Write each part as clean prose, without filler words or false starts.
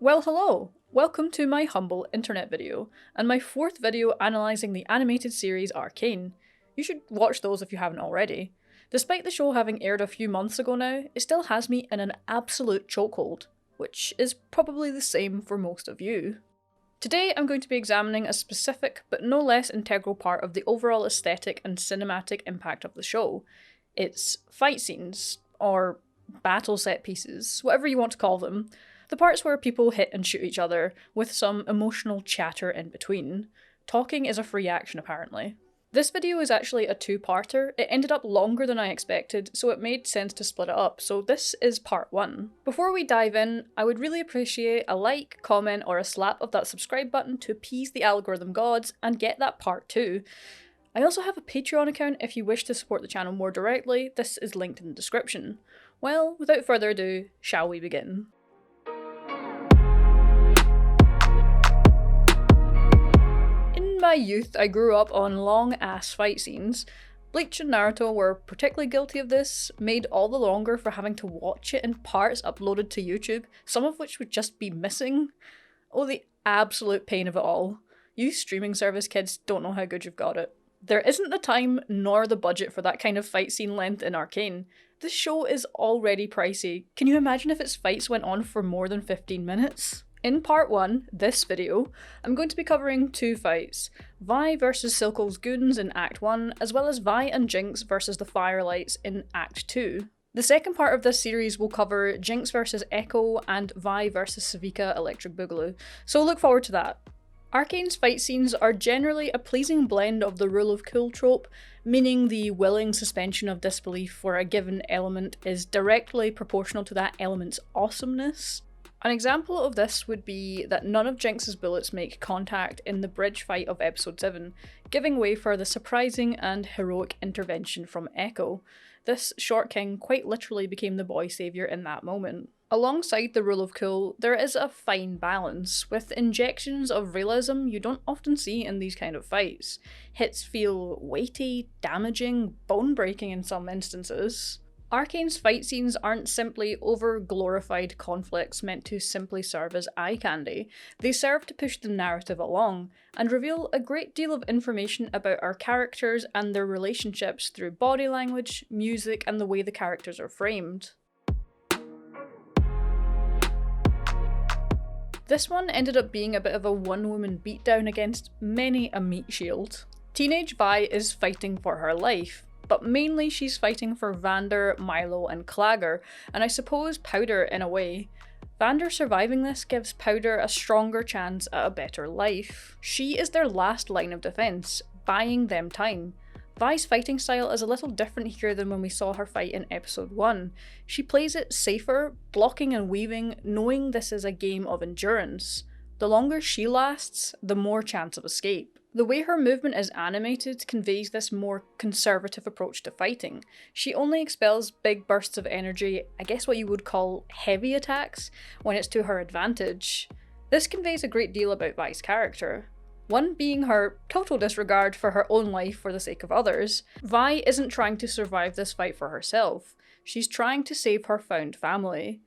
Well, hello! Welcome to my humble internet video, and my fourth video analysing the animated series Arcane. You should watch those if you haven't already. Despite the show having aired a few months ago now, it still has me in an absolute chokehold, which is probably the same for most of you. Today I'm going to be examining a specific but no less integral part of the overall aesthetic and cinematic impact of the show. It's fight scenes, or battle set pieces, whatever you want to call them. The parts where people hit and shoot each other, with some emotional chatter in between. Talking is a free action apparently. This video is actually a two-parter. It ended up longer than I expected, so it made sense to split it up, so this is part 1. Before we dive in, I would really appreciate a like, comment, or a slap of that subscribe button to appease the algorithm gods and get that part 2. I also have a Patreon account if you wish to support the channel more directly. This is linked in the description. Well, without further ado, shall we begin? In my youth, I grew up on long-ass fight scenes. Bleach and Naruto were particularly guilty of this, made all the longer for having to watch it in parts uploaded to YouTube, some of which would just be missing. Oh, the absolute pain of it all. You streaming service kids don't know how good you've got it. There isn't the time nor the budget for that kind of fight scene length in Arcane. This show is already pricey. Can you imagine if its fights went on for more than 15 minutes? In part 1, this video, I'm going to be covering two fights. Vi versus Silco's Goons in Act 1, as well as Vi and Jinx versus the Firelights in Act 2. The second part of this series will cover Jinx versus Ekko and Vi versus Sevika Electric Boogaloo, so look forward to that. Arcane's fight scenes are generally a pleasing blend of the rule of cool trope, meaning the willing suspension of disbelief for a given element is directly proportional to that element's awesomeness. An example of this would be that none of Jinx's bullets make contact in the bridge fight of episode 7, giving way for the surprising and heroic intervention from Ekko. This short king quite literally became the boy saviour in that moment. Alongside the rule of cool, there is a fine balance, with injections of realism you don't often see in these kind of fights. Hits feel weighty, damaging, bone-breaking in some instances. Arcane's fight scenes aren't simply over-glorified conflicts meant to simply serve as eye candy. They serve to push the narrative along, and reveal a great deal of information about our characters and their relationships through body language, music, and the way the characters are framed. This one ended up being a bit of a one-woman beatdown against many a meat shield. Teenage Vi is fighting for her life, but mainly she's fighting for Vander, Milo, and Clagger, and I suppose Powder in a way. Vander surviving this gives Powder a stronger chance at a better life. She is their last line of defense, buying them time. Vi's fighting style is a little different here than when we saw her fight in episode 1. She plays it safer, blocking and weaving, knowing this is a game of endurance. The longer she lasts, the more chance of escape. The way her movement is animated conveys this more conservative approach to fighting. She only expels big bursts of energy, I guess what you would call heavy attacks, when it's to her advantage. This conveys a great deal about Vi's character. One being her total disregard for her own life for the sake of others. Vi isn't trying to survive this fight for herself. She's trying to save her found family.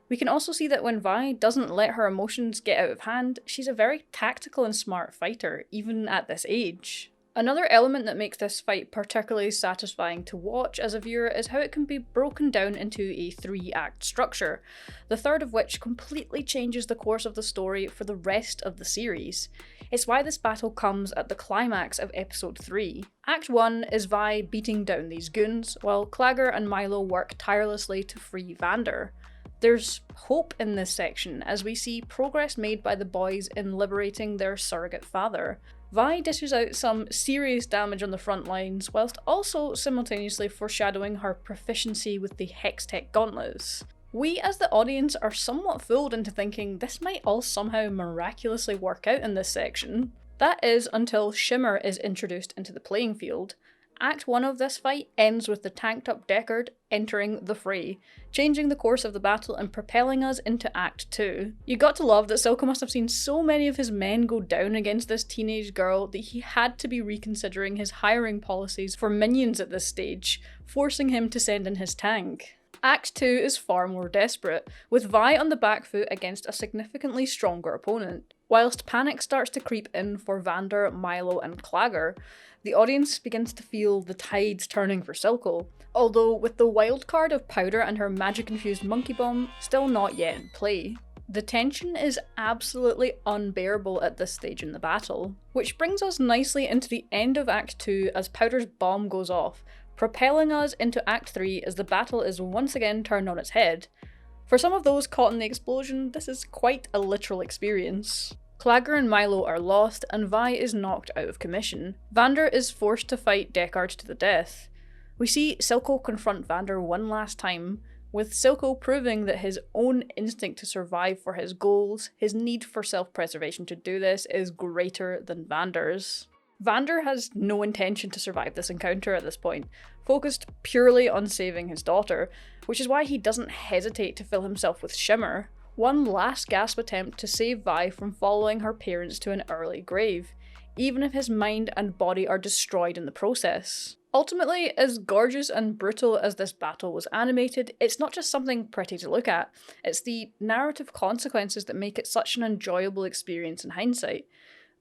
We can also see that when Vi doesn't let her emotions get out of hand, she's a very tactical and smart fighter, even at this age. Another element that makes this fight particularly satisfying to watch as a viewer is how it can be broken down into a 3-act structure, the third of which completely changes the course of the story for the rest of the series. It's why this battle comes at the climax of episode 3. Act 1 is Vi beating down these goons, while Clagger and Milo work tirelessly to free Vander. There's hope in this section as we see progress made by the boys in liberating their surrogate father. Vi dishes out some serious damage on the front lines, whilst also simultaneously foreshadowing her proficiency with the Hextech gauntlets. We as the audience are somewhat fooled into thinking this might all somehow miraculously work out in this section. That is until Shimmer is introduced into the playing field. Act 1 of this fight ends with the tanked up Deckard entering the fray, changing the course of the battle and propelling us into Act 2. You got to love that Silco must have seen so many of his men go down against this teenage girl that he had to be reconsidering his hiring policies for minions at this stage, forcing him to send in his tank. Act 2 is far more desperate, with Vi on the back foot against a significantly stronger opponent. Whilst panic starts to creep in for Vander, Milo and Clagger, the audience begins to feel the tides turning for Silco, although with the wildcard of Powder and her magic-infused monkey bomb still not yet in play. The tension is absolutely unbearable at this stage in the battle, which brings us nicely into the end of Act 2 as Powder's bomb goes off, propelling us into Act 3 as the battle is once again turned on its head. For some of those caught in the explosion, this is quite a literal experience. Clagger and Milo are lost, and Vi is knocked out of commission. Vander is forced to fight Deckard to the death. We see Silco confront Vander one last time, with Silco proving that his own instinct to survive for his goals, his need for self-preservation to do this, is greater than Vander's. Vander has no intention to survive this encounter at this point, focused purely on saving his daughter, which is why he doesn't hesitate to fill himself with shimmer. One last gasp attempt to save Vi from following her parents to an early grave, even if his mind and body are destroyed in the process. Ultimately, as gorgeous and brutal as this battle was animated, it's not just something pretty to look at, it's the narrative consequences that make it such an enjoyable experience in hindsight.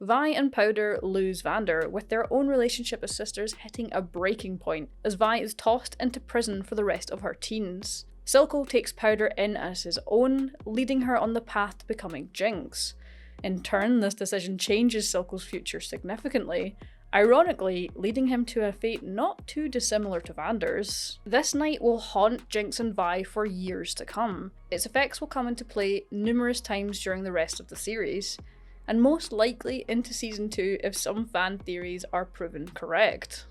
Vi and Powder lose Vander, with their own relationship as sisters hitting a breaking point, as Vi is tossed into prison for the rest of her teens. Silco takes Powder in as his own, leading her on the path to becoming Jinx. In turn, this decision changes Silco's future significantly, ironically leading him to a fate not too dissimilar to Vander's. This night will haunt Jinx and Vi for years to come. Its effects will come into play numerous times during the rest of the series, and most likely into season 2 if some fan theories are proven correct.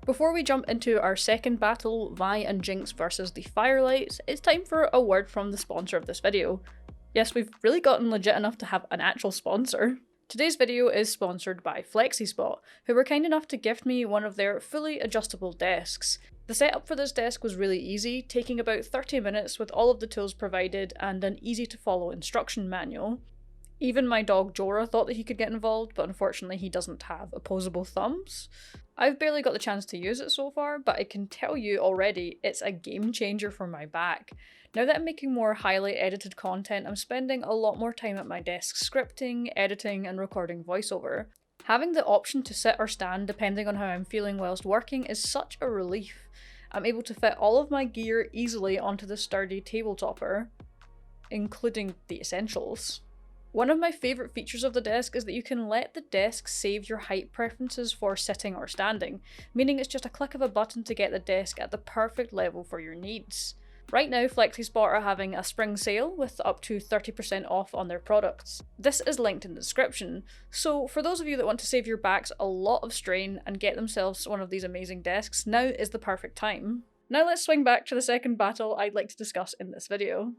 Before we jump into our second battle, Vi and Jinx versus the Firelights, it's time for a word from the sponsor of this video. Yes, we've really gotten legit enough to have an actual sponsor. Today's video is sponsored by FlexiSpot, who were kind enough to gift me one of their fully adjustable desks. The setup for this desk was really easy, taking about 30 minutes with all of the tools provided and an easy to follow instruction manual. Even my dog Jorah thought that he could get involved, but unfortunately he doesn't have opposable thumbs. I've barely got the chance to use it so far, but I can tell you already it's a game changer for my back. Now that I'm making more highly edited content, I'm spending a lot more time at my desk scripting, editing and recording voiceover. Having the option to sit or stand depending on how I'm feeling whilst working is such a relief. I'm able to fit all of my gear easily onto the sturdy table topper, including the essentials. One of my favourite features of the desk is that you can let the desk save your height preferences for sitting or standing, meaning it's just a click of a button to get the desk at the perfect level for your needs. Right now, FlexiSpot are having a spring sale with up to 30% off on their products. This is linked in the description, so for those of you that want to save your backs a lot of strain and get themselves one of these amazing desks, now is the perfect time. Now let's swing back to the second battle I'd like to discuss in this video.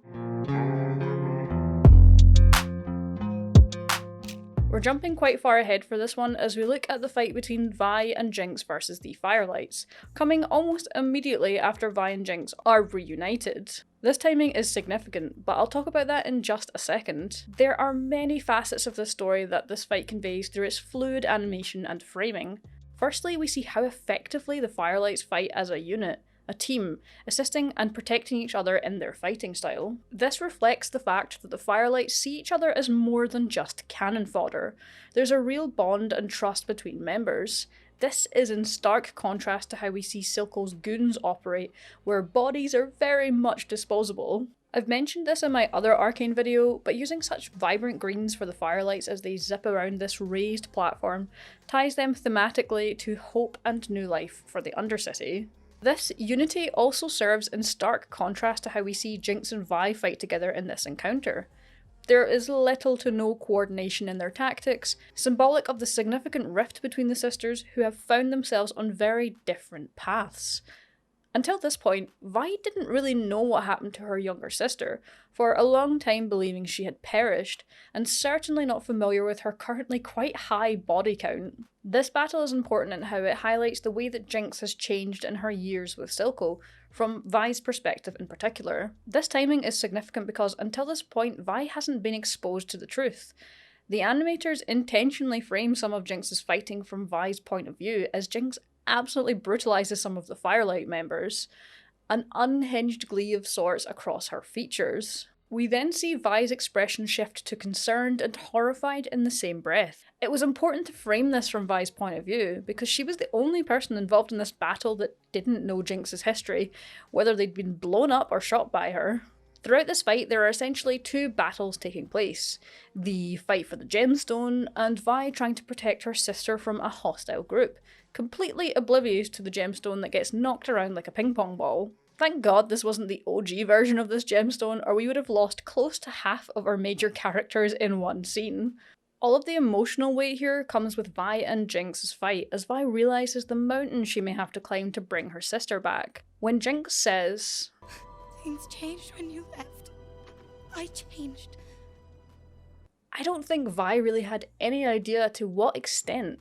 We're jumping quite far ahead for this one as we look at the fight between Vi and Jinx versus the Firelights, coming almost immediately after Vi and Jinx are reunited. This timing is significant, but I'll talk about that in just a second. There are many facets of this story that this fight conveys through its fluid animation and framing. Firstly, we see how effectively the Firelights fight as a unit, a team, assisting and protecting each other in their fighting style. This reflects the fact that the Firelights see each other as more than just cannon fodder. There's a real bond and trust between members. This is in stark contrast to how we see Silco's Goons operate, where bodies are very much disposable. I've mentioned this in my other Arcane video, but using such vibrant greens for the Firelights as they zip around this raised platform ties them thematically to hope and new life for the Undercity. This unity also serves in stark contrast to how we see Jinx and Vi fight together in this encounter. There is little to no coordination in their tactics, symbolic of the significant rift between the sisters who have found themselves on very different paths. Until this point, Vi didn't really know what happened to her younger sister, for a long time believing she had perished, and certainly not familiar with her currently quite high body count. This battle is important in how it highlights the way that Jinx has changed in her years with Silco, from Vi's perspective in particular. This timing is significant because until this point, Vi hasn't been exposed to the truth. The animators intentionally frame some of Jinx's fighting from Vi's point of view, as Jinx absolutely brutalizes some of the Firelight members. an unhinged glee of sorts across her features. We then see Vi's expression shift to concerned and horrified in the same breath. It was important to frame this from Vi's point of view, because she was the only person involved in this battle that didn't know Jinx's history, whether they'd been blown up or shot by her. Throughout this fight, there are essentially two battles taking place. The fight for the gemstone, and Vi trying to protect her sister from a hostile group, completely oblivious to the gemstone that gets knocked around like a ping pong ball. Thank God this wasn't the OG version of this gemstone, or we would have lost close to half of our major characters in one scene. All of the emotional weight here comes with Vi and Jinx's fight, as Vi realises the mountain she may have to climb to bring her sister back. When Jinx says, "Things changed when you left. I changed." I don't think Vi really had any idea to what extent,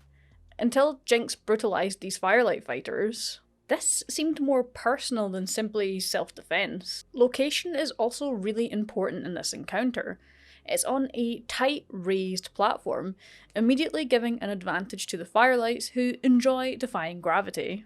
until Jinx brutalised these Firelight fighters. This seemed more personal than simply self-defense. Location is also really important in this encounter. It's on a tight, raised platform, immediately giving an advantage to the Firelights, who enjoy defying gravity.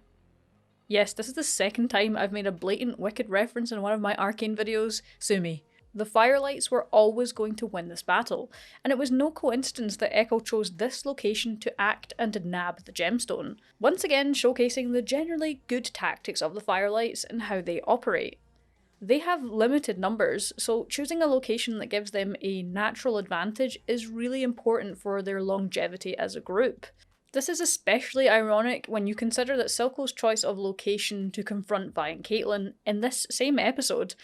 Yes, this is the second time I've made a blatant Wicked reference in one of my Arcane videos. Sue me. The Firelights were always going to win this battle, and it was no coincidence that Ekko chose this location to act and to nab the gemstone, once again showcasing the generally good tactics of the Firelights and how they operate. They have limited numbers, so choosing a location that gives them a natural advantage is really important for their longevity as a group. This is especially ironic when you consider that Silco's choice of location to confront Vi and Caitlyn in this same episode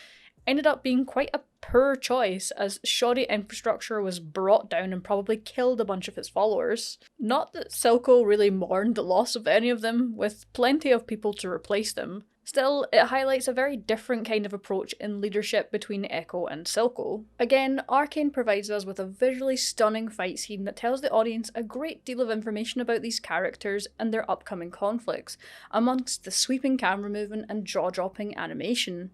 ended up being quite a poor choice, as shoddy infrastructure was brought down and probably killed a bunch of his followers. Not that Silco really mourned the loss of any of them, with plenty of people to replace them. Still, it highlights a very different kind of approach in leadership between Ekko and Silco. Again, Arcane provides us with a visually stunning fight scene that tells the audience a great deal of information about these characters and their upcoming conflicts, amongst the sweeping camera movement and jaw-dropping animation.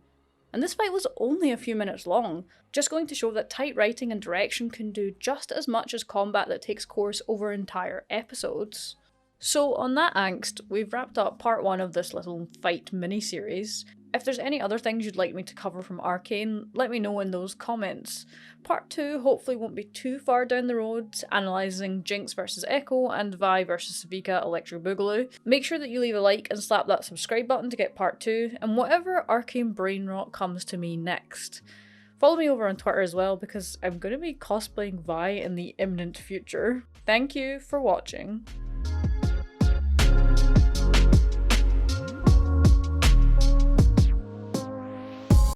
And this fight was only a few minutes long, just going to show that tight writing and direction can do just as much as combat that takes course over entire episodes. So on that angst, we've wrapped up part 1 of this little fight mini-series. If there's any other things you'd like me to cover from Arcane, let me know in those comments. Part 2 hopefully won't be too far down the road, analysing Jinx versus Ekko and Vi versus Sevika Electro Boogaloo. Make sure that you leave a like and slap that subscribe button to get part 2, and whatever Arcane brain rot comes to me next. Follow me over on Twitter as well, because I'm going to be cosplaying Vi in the imminent future. Thank you for watching.